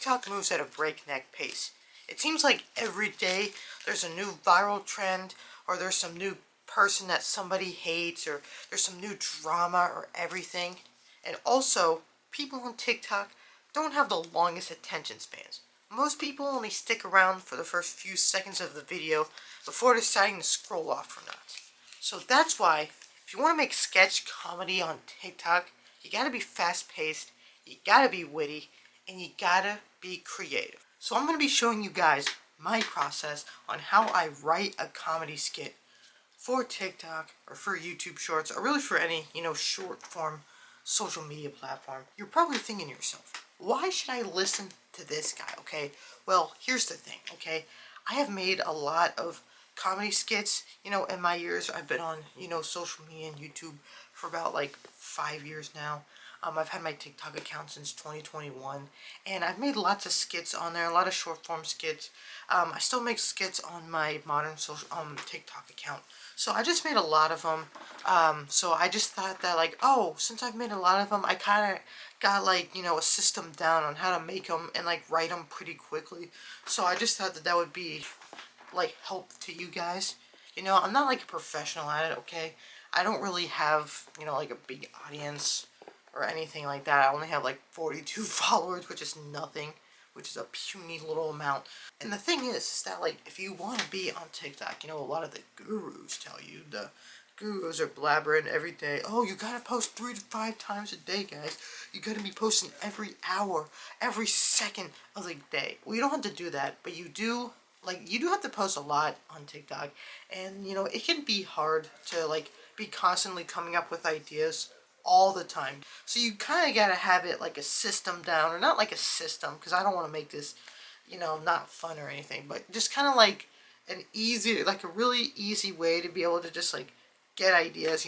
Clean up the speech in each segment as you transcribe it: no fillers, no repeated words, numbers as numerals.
TikTok moves at a breakneck pace. It seems like every day there's a new viral trend, or there's some new person that somebody hates, or there's some new drama or everything. And also, people on TikTok don't have the longest attention spans. Most people only stick around for the first few seconds of the video before deciding to scroll off or not. So that's why, if you want to make sketch comedy on TikTok, you gotta be fast-paced, you gotta be witty, and you gotta be creative. So I'm gonna be showing you guys my process on how I write a comedy skit for TikTok or for YouTube Shorts, or really for any, short form social media platform. You're probably thinking to yourself, why should I listen to this guy? Okay, well, here's the thing. Okay, I have made a lot of comedy skits, in my years. I've been on, social media and YouTube for about like 5 years now. I've had my TikTok account since 2021, and I've made lots of skits on there, a lot of short form skits. I still make skits on my modern social TikTok account. So I just made a lot of them. So I just thought that, like, oh, since I've made a lot of them, I kind of got, like, a system down on how to make them and, like, write them pretty quickly. So I just thought that that would be, like, help to you guys. I'm not, like, a professional at it, okay? I don't really have, like, a big audience or anything like that. I only have, like, 42 followers, which is nothing, which is a puny little amount. And the thing is that, like, if you want to be on TikTok, a lot of the gurus tell you, the gurus are blabbering every day. Oh, you gotta post 3 to 5 times a day, guys. You gotta be posting every hour, every second of the day. Well, you don't have to do that, but you do, you do have to post a lot on TikTok. And, it can be hard to, like, be constantly coming up with ideas all the time. So you kind of got to have it like a system down, or not like a system, because I don't want to make this, not fun or anything, but just kind of like an easy, like a really easy way to be able to just like get ideas,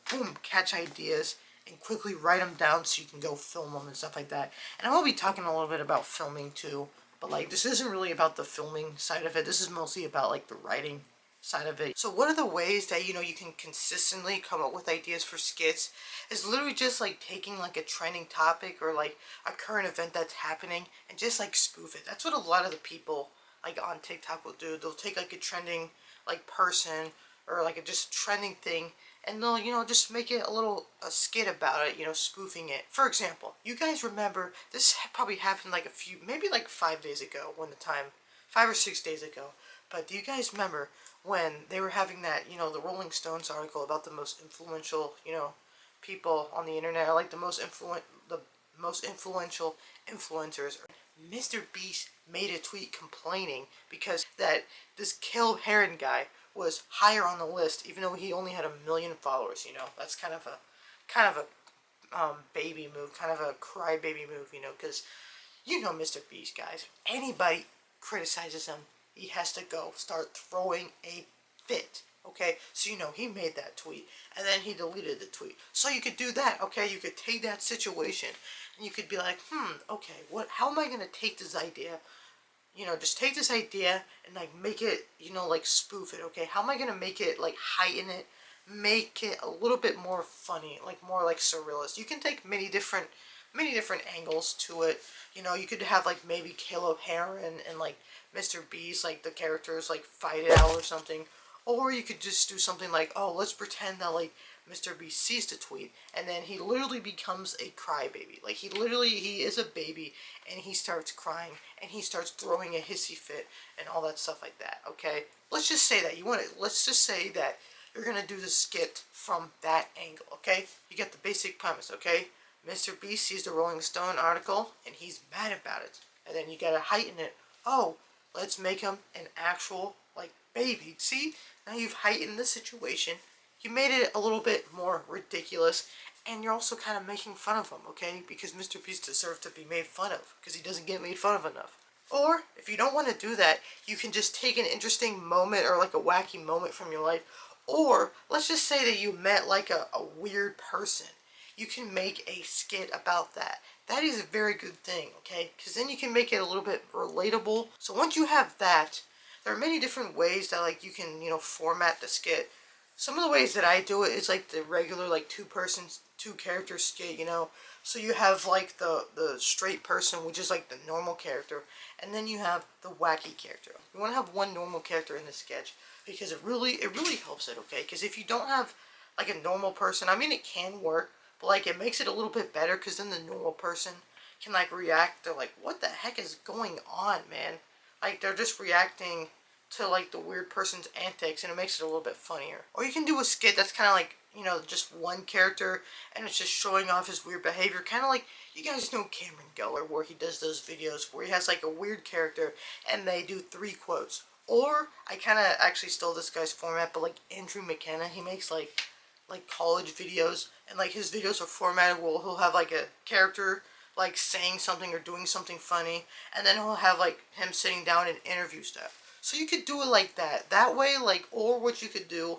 boom, catch ideas and quickly write them down so you can go film them and stuff like that. And I will be talking a little bit about filming too, but like this isn't really about the filming side of it. This is mostly about like the writing side of it. So one of the ways that you can consistently come up with ideas for skits is literally just like taking like a trending topic or like a current event that's happening and just like spoof it. That's what a lot of the people like on TikTok will do. They'll take like a trending like person or like a just trending thing, and they'll just make it a skit about it, spoofing it. For example, you guys remember this probably happened like maybe like 5 days ago, 5 or 6 days ago. But do you guys remember when they were having that, the Rolling Stones article about the most influential, people on the internet, or like the most influential influencers? Mr. Beast made a tweet complaining because that this Kill Heron guy was higher on the list, even though he only had 1 million followers. That's kind of a baby move, kind of a crybaby move, because Mr. Beast, guys. Anybody criticizes him, he has to go start throwing a fit. Okay, so he made that tweet and then he deleted the tweet. So you could do that. Okay, you could take that situation and you could be like, okay, how am I gonna take this idea? Just take this idea and like make it, like spoof it. Okay, how am I gonna make it, like heighten it, make it a little bit more funny, like more like surrealist? You can take many different angles to it. You could have like maybe Caleb Heron and like Mr. Beast, like the characters like fight it out or something. Or you could just do something like, oh, let's pretend that like Mr. Beast sees the tweet and then he literally becomes a crybaby. Like he is a baby and he starts crying and he starts throwing a hissy fit and all that stuff like that. Okay, let's just say that let's just say that you're gonna do the skit from that angle. Okay, you get the basic premise. Okay, Mr. Beast sees the Rolling Stone article and he's mad about it, and then you gotta heighten it. Oh, let's make him an actual like baby. See, now you've heightened the situation. You made it a little bit more ridiculous, and you're also kind of making fun of him, okay? Because Mr. Beast deserves to be made fun of, because he doesn't get made fun of enough. Or, if you don't want to do that, you can just take an interesting moment or like a wacky moment from your life. Or, let's just say that you met like a weird person. You can make a skit about that. That is a very good thing, okay? Because then you can make it a little bit relatable. So once you have that, there are many different ways that like you can, format the skit. Some of the ways that I do it is like the regular like two character skit, So you have like the straight person, which is like the normal character, and then you have the wacky character. You want to have one normal character in the sketch because it really helps it, okay? Because if you don't have like a normal person, I mean it can work, but like it makes it a little bit better because then the normal person can like react. They're like, what the heck is going on, man? Like they're just reacting to like the weird person's antics, and it makes it a little bit funnier. Or you can do a skit that's kind of like, you know, just one character and it's just showing off his weird behavior, kind of like, you guys know Cameron Geller, where he does those videos where he has like a weird character and they do 3 quotes. Or I kind of actually stole this guy's format, but like Andrew McKenna, he makes like college videos, and like his videos are formatted where he'll have like a character like saying something or doing something funny, and then he'll have like him sitting down and interview stuff. So you could do it like that. That way, like, or what you could do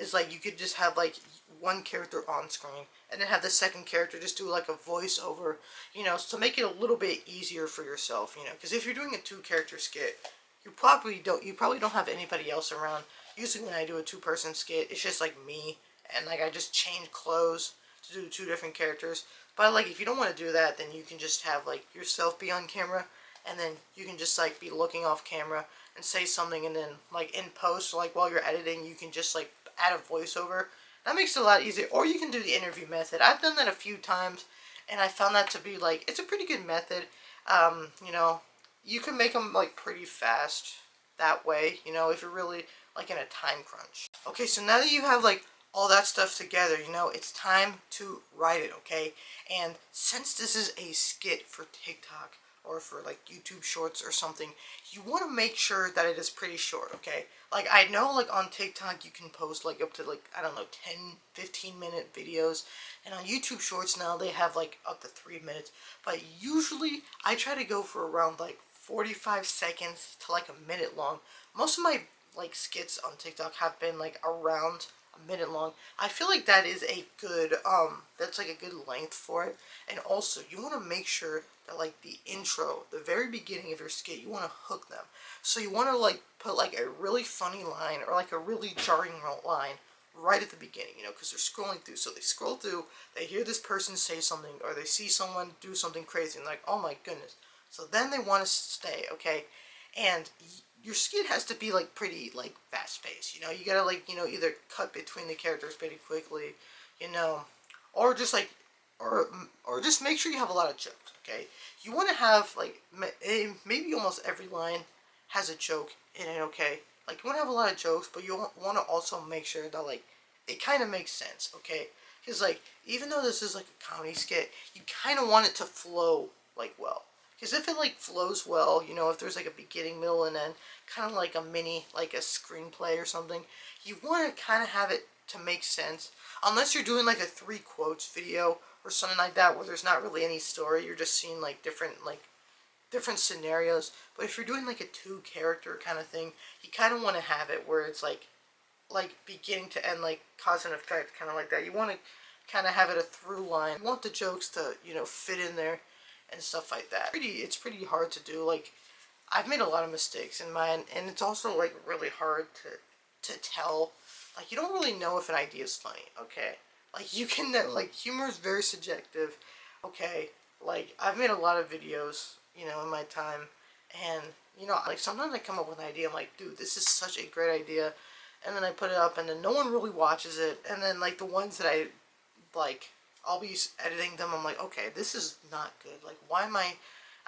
is like you could just have like one character on screen and then have the second character just do like a voiceover, you know, to make it a little bit easier for yourself, you know, because if you're doing a 2 character skit, you probably don't have anybody else around. Usually when I do a 2 person skit, it's just like me, and like I just change clothes to do 2 different characters. But like if you don't want to do that, then you can just have like yourself be on camera, and then you can just like be looking off camera and say something, and then like in post, like while you're editing, you can just like add a voiceover. That makes it a lot easier. Or you can do the interview method. I've done that a few times, and I found that to be like, it's a pretty good method. You know, you can make them like pretty fast that way, you know, if you're really like in a time crunch. Okay, so now that you have like all that stuff together, you know, it's time to write it, okay? And since this is a skit for TikTok or for like YouTube shorts or something, you want to make sure that it is pretty short, okay? Like I know like on TikTok you can post like up to like, I don't know, 10-15 minute videos, and on YouTube shorts now they have like up to 3 minutes, but usually I try to go for around like 45 seconds to like a minute long. Most of my like skits on TikTok have been like around a minute long. I feel like that is a good that's like a good length for it. And also you want to make sure that like the intro, the very beginning of your skit, you want to hook them. So you want to like put like a really funny line or like a really jarring line right at the beginning, you know, because they're scrolling through. So they scroll through, they hear this person say something, or they see someone do something crazy, and like, oh my goodness. So then they want to stay, okay? And your skit has to be like pretty like fast paced, you know. You gotta like, you know, either cut between the characters pretty quickly, you know, or just like, or just make sure you have a lot of jokes, okay? You want to have like maybe almost every line has a joke in it, okay? Like you want to have a lot of jokes, but you want to also make sure that like it kind of makes sense, okay? Because like even though this is like a comedy skit, you kind of want it to flow like well. Because if it like flows well, you know, if there's like a beginning, middle, and end, kind of like a mini, like a screenplay or something, you want to kind of have it to make sense. Unless you're doing like a 3 quotes video or something like that, where there's not really any story, you're just seeing like different scenarios. But if you're doing like a 2 character kind of thing, you kind of want to have it where it's like beginning to end, like cause and effect, kind of like that. You want to kind of have it a through line. You want the jokes to, you know, fit in there and stuff like that. It's pretty hard to do. Like I've made a lot of mistakes in mine, and it's also like really hard to tell. Like you don't really know if an idea is funny, okay? Like you can, like humor is very subjective, okay? Like I've made a lot of videos, you know, in my time, and you know, like sometimes I come up with an idea, I'm like, dude, this is such a great idea, and then I put it up, and then no one really watches it, and then like the ones that like I'll be editing them, I'm like, okay, this is not good. Like why am I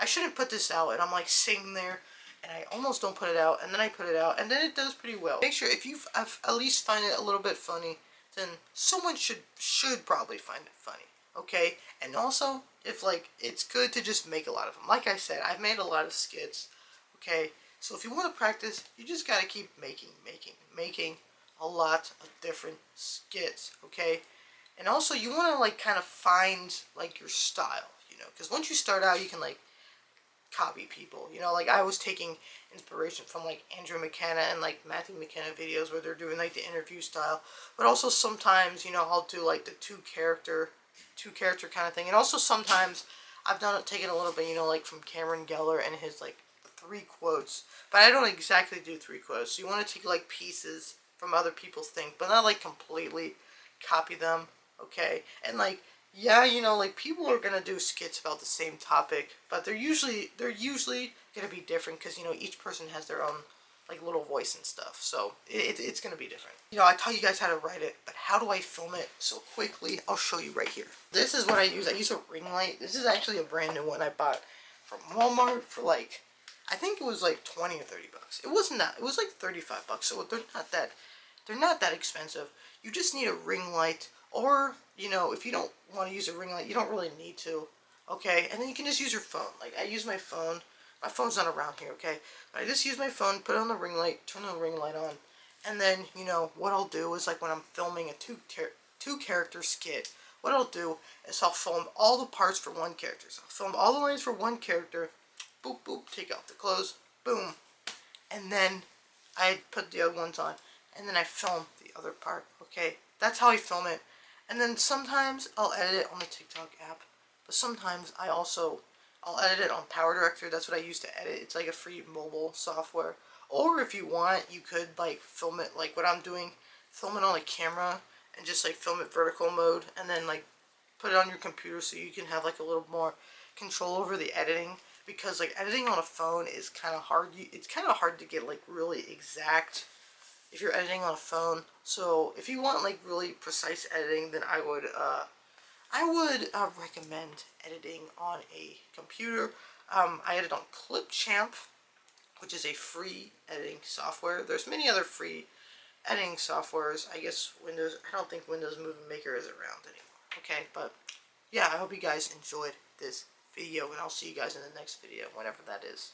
shouldn't put this out, and I'm like sitting there and I almost don't put it out, and then I put it out, and then it does pretty well. Make sure if you at least find it a little bit funny, then someone should probably find it funny, okay? And also, if like it's good to just make a lot of them. Like I said, I've made a lot of skits, okay? So if you want to practice, you just gotta keep making a lot of different skits, okay? And also, you want to like kind of find like your style, you know, because once you start out, you can like copy people, you know. Like I was taking inspiration from like Andrew McKenna and like Matthew McKenna videos where they're doing like the interview style, but also sometimes, you know, I'll do like the two character kind of thing. And also sometimes I've done it, taken a little bit, you know, like from Cameron Geller and his like 3 quotes, but I don't exactly do 3 quotes. So you want to take like pieces from other people's things, but not like completely copy them, okay? And like Yeah, you know, like people are gonna do skits about the same topic, but they're usually gonna be different because you know each person has their own like little voice and stuff. So it's gonna be different. You know, I taught you guys how to write it, but how do I film it so quickly? I'll show you right here. This is what I use. I use a ring light. This is actually a brand new one I bought from Walmart for like, I think it was like 20 or 30 bucks. It wasn't that. It was like 35 bucks. So they're not that expensive. You just need a ring light, or you know, if you don't want to use a ring light, you don't really need to. Okay, and then you can just use your phone. Like I use my phone. My phone's not around here. Okay, but I just use my phone, put it on the ring light, turn the ring light on, and then you know what I'll do is like when I'm filming a two character skit, what I'll do is I'll film all the parts for one character. So I'll film all the lines for one character. Boop boop. Take off the clothes. Boom. And then I put the other ones on, and then I film the other part. Okay, that's how I film it. And then sometimes I'll edit it on the TikTok app, but sometimes I'll edit it on Power Director. That's what I use to edit. It's like a free mobile software. Or if you want, you could like film it like what I'm doing, film it on a camera and just like film it vertical mode, and then like put it on your computer so you can have like a little more control over the editing, because like editing on a phone is kind of hard. It's kind of hard to get like really exact if you're editing on a phone. So if you want like really precise editing, then I would recommend editing on a computer. I edit on Clipchamp, which is a free editing software. There's many other free editing softwares. I guess Windows, I don't think Windows Movie Maker is around anymore. Okay, but yeah, I hope you guys enjoyed this video, and I'll see you guys in the next video, whenever that is.